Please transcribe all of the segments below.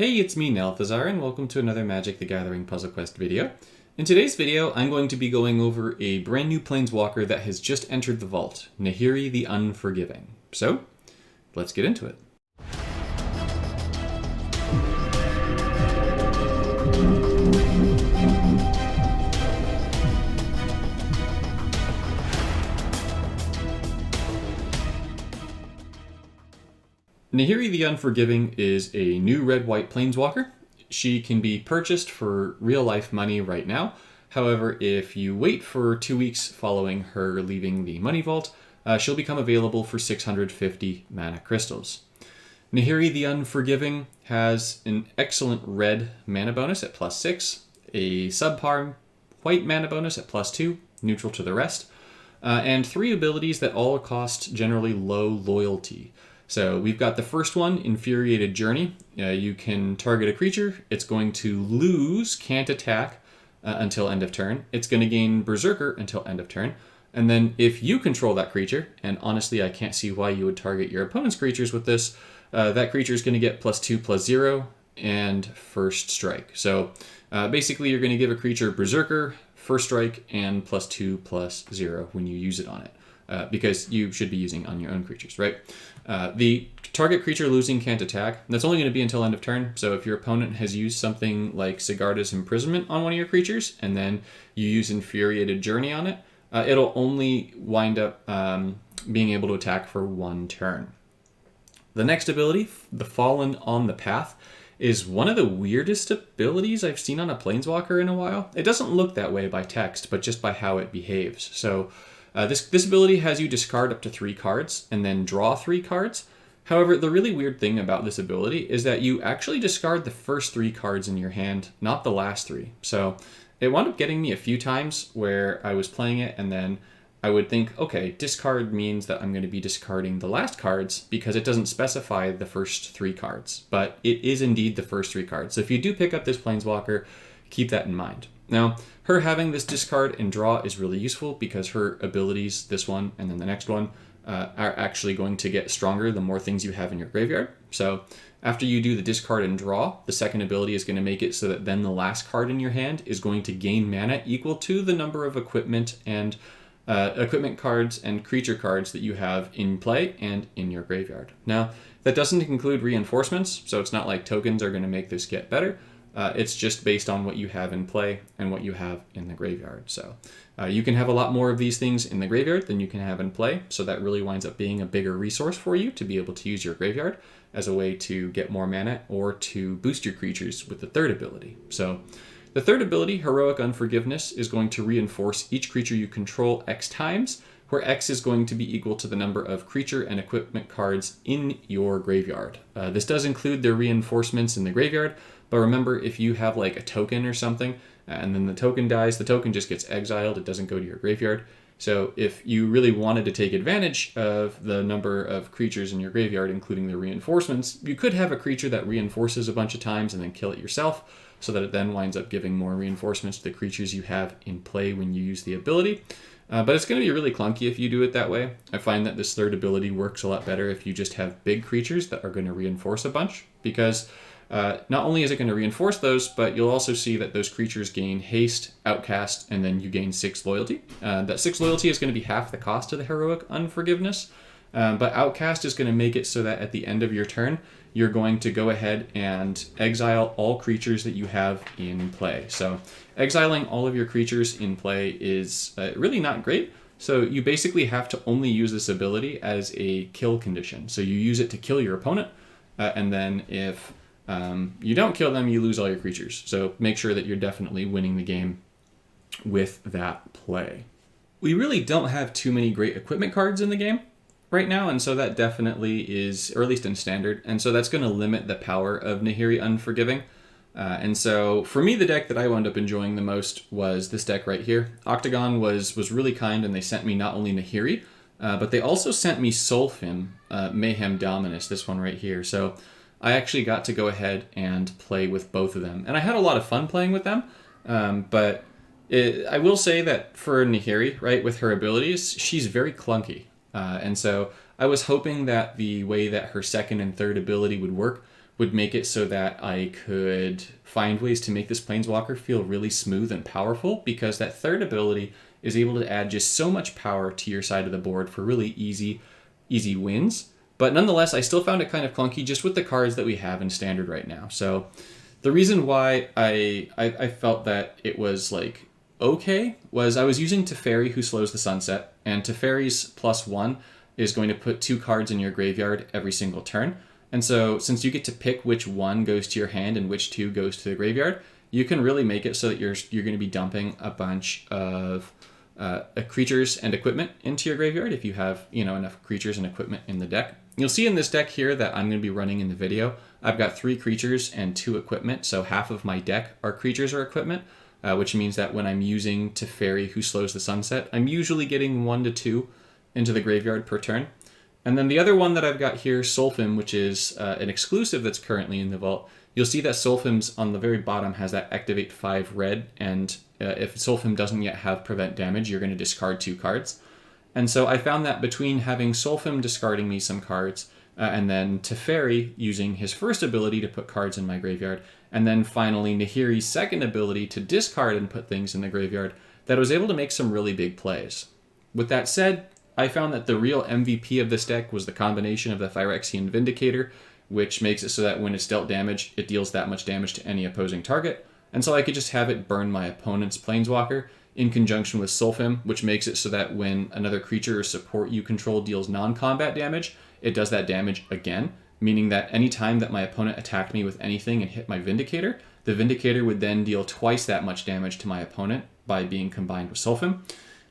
Hey, it's me, Nelthazar, and welcome to another Magic the Gathering Puzzle Quest video. In today's video, I'm going to be going over a brand new Planeswalker that has just entered the vault, Nahiri the Unforgiving. So, let's get into it. Nahiri the Unforgiving is a new red-white Planeswalker. She can be purchased for real-life money right now. However, if you wait for 2 weeks following her leaving the money vault, she'll become available for 650 mana crystals. Nahiri the Unforgiving has an excellent red mana bonus at +6, a subpar white mana bonus at +2, neutral to the rest, and 3 abilities that all cost generally low loyalty. So we've got the first one, Infuriated Journey. You can target a creature. It's going to lose Can't Attack until end of turn. It's going to gain Berserker until end of turn. And then if you control that creature, and honestly I can't see why you would target your opponent's creatures with this, that creature is going to get +2/+0 and first strike. So basically you're going to give a creature Berserker, first strike, and +2/+0 when you use it on it. Because you should be using on your own creatures, right? The target creature losing Can't Attack, that's only going to be until end of turn. So if your opponent has used something like Sigarda's Imprisonment on one of your creatures, and then you use Infuriated Journey on it, it'll only wind up being able to attack for 1 turn. The next ability, the Fallen on the Path, is one of the weirdest abilities I've seen on a Planeswalker in a while. It doesn't look that way by text, but just by how it behaves. So this ability has you discard up to 3 cards and then draw 3 cards. However, the really weird thing about this ability is that you actually discard the first 3 cards in your hand, not the last 3. So it wound up getting me a few times where I was playing it and then I would think, okay, discard means that I'm going to be discarding the last cards because it doesn't specify the first 3 cards. But it is indeed the first 3 cards. So if you do pick up this Planeswalker, keep that in mind. Now, her having this discard and draw is really useful because her abilities, this one and then the next one, are actually going to get stronger the more things you have in your graveyard. So after you do the discard and draw, the second ability is going to make it so that then the last card in your hand is going to gain mana equal to the number of equipment and equipment cards and creature cards that you have in play and in your graveyard. Now, that doesn't include reinforcements, so it's not like tokens are going to make this get better. It's just based on what you have in play and what you have in the graveyard. So you can have a lot more of these things in the graveyard than you can have in play. So that really winds up being a bigger resource for you to be able to use your graveyard as a way to get more mana or to boost your creatures with the third ability. So the third ability, Heroic Unforgiveness, is going to reinforce each creature you control X times, where X is going to be equal to the number of creature and equipment cards in your graveyard. This does include the reinforcements in the graveyard, but remember, if you have like a token or something, and then the token dies, the token just gets exiled, it doesn't go to your graveyard. So if you really wanted to take advantage of the number of creatures in your graveyard, including the reinforcements, you could have a creature that reinforces a bunch of times and then kill it yourself, so that it then winds up giving more reinforcements to the creatures you have in play when you use the ability. But it's going to be really clunky if you do it that way. I find that this third ability works a lot better if you just have big creatures that are going to reinforce a bunch, because not only is it going to reinforce those, but you'll also see that those creatures gain haste, outcast, and then you gain 6 loyalty. That 6 loyalty is going to be half the cost of the Heroic Unforgiveness, but outcast is going to make it so that at the end of your turn, you're going to go ahead and exile all creatures that you have in play. So exiling all of your creatures in play is really not great. So you basically have to only use this ability as a kill condition. So you use it to kill your opponent, and then if you don't kill them, you lose all your creatures. So make sure that you're definitely winning the game with that play. We really don't have too many great equipment cards in the game right now, and so that definitely is, or at least in standard, and so that's going to limit the power of Nahiri Unforgiving. And so for me, the deck that I wound up enjoying the most was this deck right here. Octagon was really kind, and they sent me not only Nahiri, but they also sent me Solfim, Mayhem Dominus, this one right here. So I actually got to go ahead and play with both of them, and I had a lot of fun playing with them, but I will say that for Nahiri, right, with her abilities, she's very clunky. And so I was hoping that the way that her second and third ability would work would make it so that I could find ways to make this Planeswalker feel really smooth and powerful, because that third ability is able to add just so much power to your side of the board for really easy wins. But nonetheless, I still found it kind of clunky just with the cards that we have in Standard right now. So the reason why I felt that it was like okay was I was using Teferi, who slows the sunset, and Teferi's +1 is going to put 2 cards in your graveyard every single turn. And so since you get to pick which one goes to your hand and which 2 goes to the graveyard, you can really make it so that you're going to be dumping a bunch of creatures and equipment into your graveyard if you have enough creatures and equipment in the deck. You'll see in this deck here that I'm going to be running in the video, I've got 3 creatures and 2 equipment, so half of my deck are creatures or equipment, which means that when I'm using Teferi, who slows the sunset, I'm usually getting 1 to 2 into the graveyard per turn. And then the other one that I've got here, Solfim, which is an exclusive that's currently in the vault. You'll see that Solfim's on the very bottom has that activate 5 red, and if Solfim doesn't yet have prevent damage, you're going to discard 2 cards. And so I found that between having Solfim discarding me some cards, and then Teferi using his first ability to put cards in my graveyard, and then finally Nahiri's second ability to discard and put things in the graveyard, that I was able to make some really big plays. With that said, I found that the real MVP of this deck was the combination of the Phyrexian Vindicator, which makes it so that when it's dealt damage, it deals that much damage to any opposing target. And so I could just have it burn my opponent's Planeswalker in conjunction with Solfim, which makes it so that when another creature or support you control deals non-combat damage, it does that damage again, meaning that any time that my opponent attacked me with anything and hit my Vindicator, the Vindicator would then deal twice that much damage to my opponent by being combined with Solfim.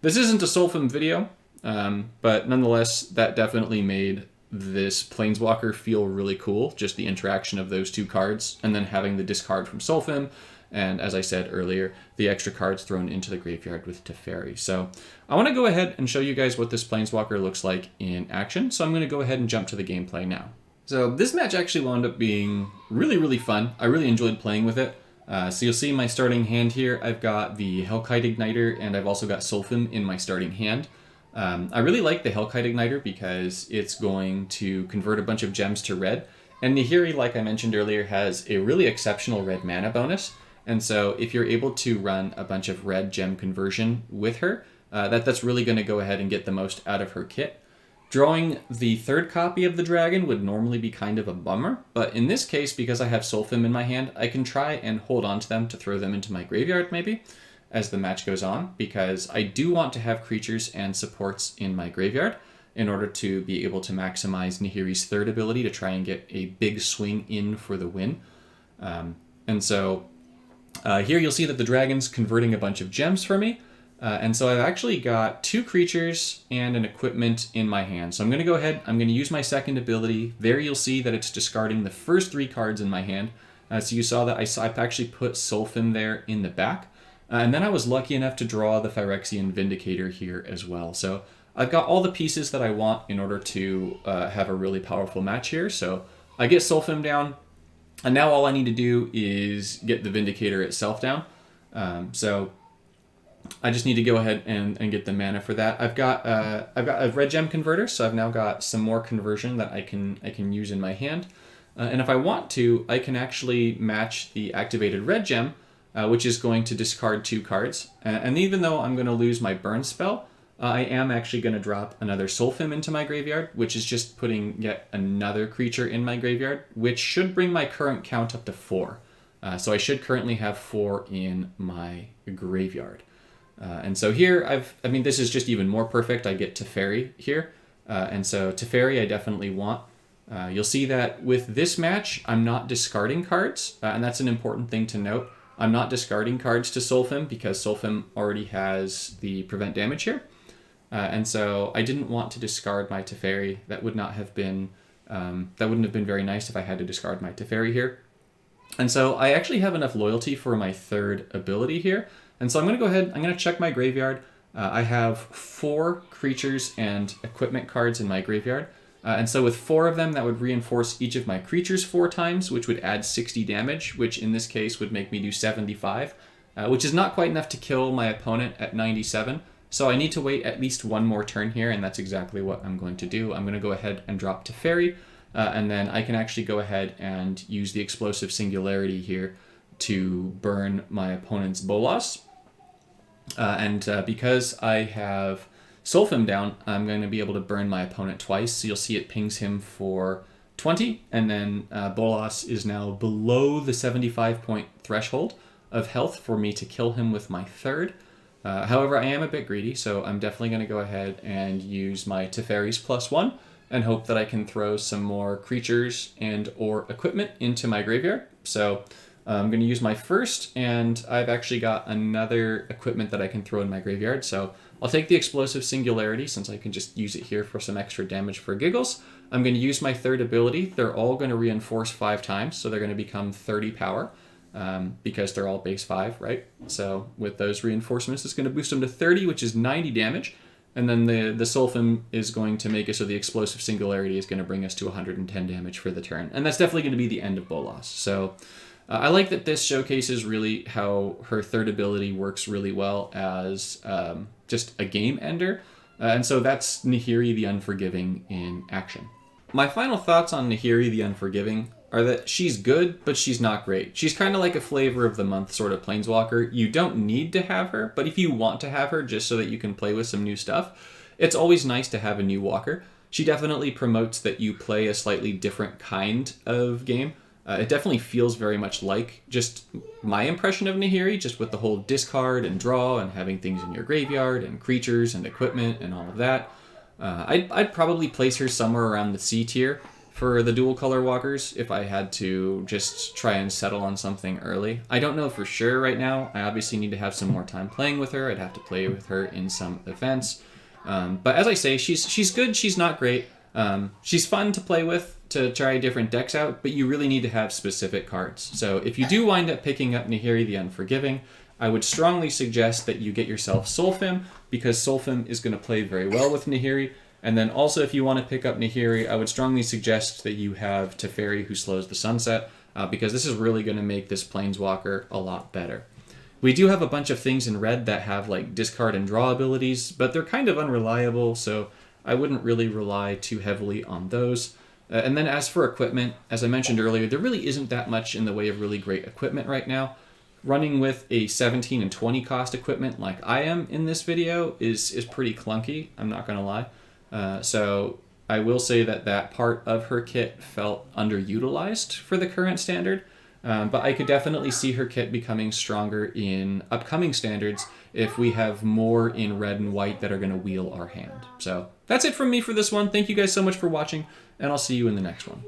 This isn't a Solfim video, but nonetheless, that definitely made this Planeswalker feel really cool, just the interaction of those 2 cards, and then having the discard from Solfim, and as I said earlier, the extra cards thrown into the graveyard with Teferi. So I want to go ahead and show you guys what this Planeswalker looks like in action, so I'm going to go ahead and jump to the gameplay now. So this match actually wound up being really, really fun. I really enjoyed playing with it. So you'll see my starting hand here, I've got the Hellkite Igniter, and I've also got Solfim in my starting hand. I really like the Hellkite Igniter because it's going to convert a bunch of gems to red, and Nahiri, like I mentioned earlier, has a really exceptional red mana bonus, and so if you're able to run a bunch of red gem conversion with her, that's really going to go ahead and get the most out of her kit. Drawing the 3rd copy of the dragon would normally be kind of a bummer, but in this case, because I have Solfim in my hand, I can try and hold on to them to throw them into my graveyard maybe as the match goes on, because I do want to have creatures and supports in my graveyard in order to be able to maximize Nahiri's 3rd ability to try and get a big swing in for the win. And so here you'll see that the dragon's converting a bunch of gems for me. And so I've actually got 2 creatures and an equipment in my hand. So I'm going to go ahead, I'm going to use my 2nd ability. There you'll see that it's discarding the first 3 cards in my hand. So you saw that I've actually put Solfim there in the back. And then I was lucky enough to draw the Phyrexian Vindicator here as well. So I've got all the pieces that I want in order to have a really powerful match here. So I get Solfim down, and now all I need to do is get the Vindicator itself down. So I just need to go ahead and get the mana for that. I've got a red gem converter, so I've now got some more conversion that I can use in my hand. And if I want to, I can actually match the activated red gem, which is going to discard 2 cards. And even though I'm going to lose my burn spell, I am actually going to drop another Solfim into my graveyard, which is just putting yet another creature in my graveyard, which should bring my current count up to 4. So I should currently have 4 in my graveyard. And so here, this is just even more perfect. I get Teferi here. And so Teferi I definitely want. You'll see that with this match, I'm not discarding cards, and that's an important thing to note. I'm not discarding cards to Solfim because Solfim already has the prevent damage here. And so I didn't want to discard my Teferi. That wouldn't have been very nice if I had to discard my Teferi here. And so I actually have enough loyalty for my 3rd ability here. And so I'm going to go ahead, I'm going to check my graveyard. I have 4 creatures and equipment cards in my graveyard. And so with 4 of them, that would reinforce each of my creatures 4 times, which would add 60 damage, which in this case would make me do 75, which is not quite enough to kill my opponent at 97. So I need to wait at least 1 more turn here, and that's exactly what I'm going to do. I'm going to go ahead and drop Teferi, and then I can actually go ahead and use the Explosive Singularity here to burn my opponent's Bolas. Because I have Sulfim down, I'm going to be able to burn my opponent twice. So you'll see it pings him for 20, and then Bolas is now below the 75-point threshold of health for me to kill him with my third. However, I am a bit greedy, so I'm definitely going to go ahead and use my Teferi's +1 and hope that I can throw some more creatures and or equipment into my graveyard. So I'm going to use my first, and I've actually got another equipment that I can throw in my graveyard. So I'll take the Explosive Singularity since I can just use it here for some extra damage for giggles. I'm going to use my third ability. They're all going to reinforce 5 times, so they're going to become 30 power because they're all base 5, right? So with those reinforcements, it's going to boost them to 30, which is 90 damage. And then the Sulfim is going to make it so the Explosive Singularity is going to bring us to 110 damage for the turn. And that's definitely going to be the end of Bolas. So I like that this showcases really how her third ability works really well as just a game ender. And so that's Nahiri the Unforgiving in action. My final thoughts on Nahiri the Unforgiving are that she's good, but she's not great. She's kind of like a flavor of the month sort of planeswalker. You don't need to have her, but if you want to have her just so that you can play with some new stuff, it's always nice to have a new walker. She definitely promotes that you play a slightly different kind of game. It definitely feels very much like just my impression of Nahiri, just with the whole discard and draw and having things in your graveyard and creatures and equipment and all of that. I'd probably place her somewhere around the C tier for the dual color walkers if I had to just try and settle on something early. I don't know for sure right now. I obviously need to have some more time playing with her. I'd have to play with her in some events. But as I say, she's good, she's not great. She's fun to play with, to try different decks out, but you really need to have specific cards. So if you do wind up picking up Nahiri the Unforgiving, I would strongly suggest that you get yourself Sulfim, because Sulfim is going to play very well with Nahiri. And then also if you want to pick up Nahiri, I would strongly suggest that you have Teferi, who slows the sunset, because this is really going to make this Planeswalker a lot better. We do have a bunch of things in red that have like discard and draw abilities, but they're kind of unreliable, so I wouldn't really rely too heavily on those. And then as for equipment, as I mentioned earlier, there really isn't that much in the way of really great equipment right now. Running with a 17 and 20 cost equipment like I am in this video is pretty clunky, I'm not going to lie. So I will say that that part of her kit felt underutilized for the current standard. But I could definitely see her kit becoming stronger in upcoming standards if we have more in red and white that are going to wheel our hand. So that's it from me for this one. Thank you guys so much for watching, and I'll see you in the next one.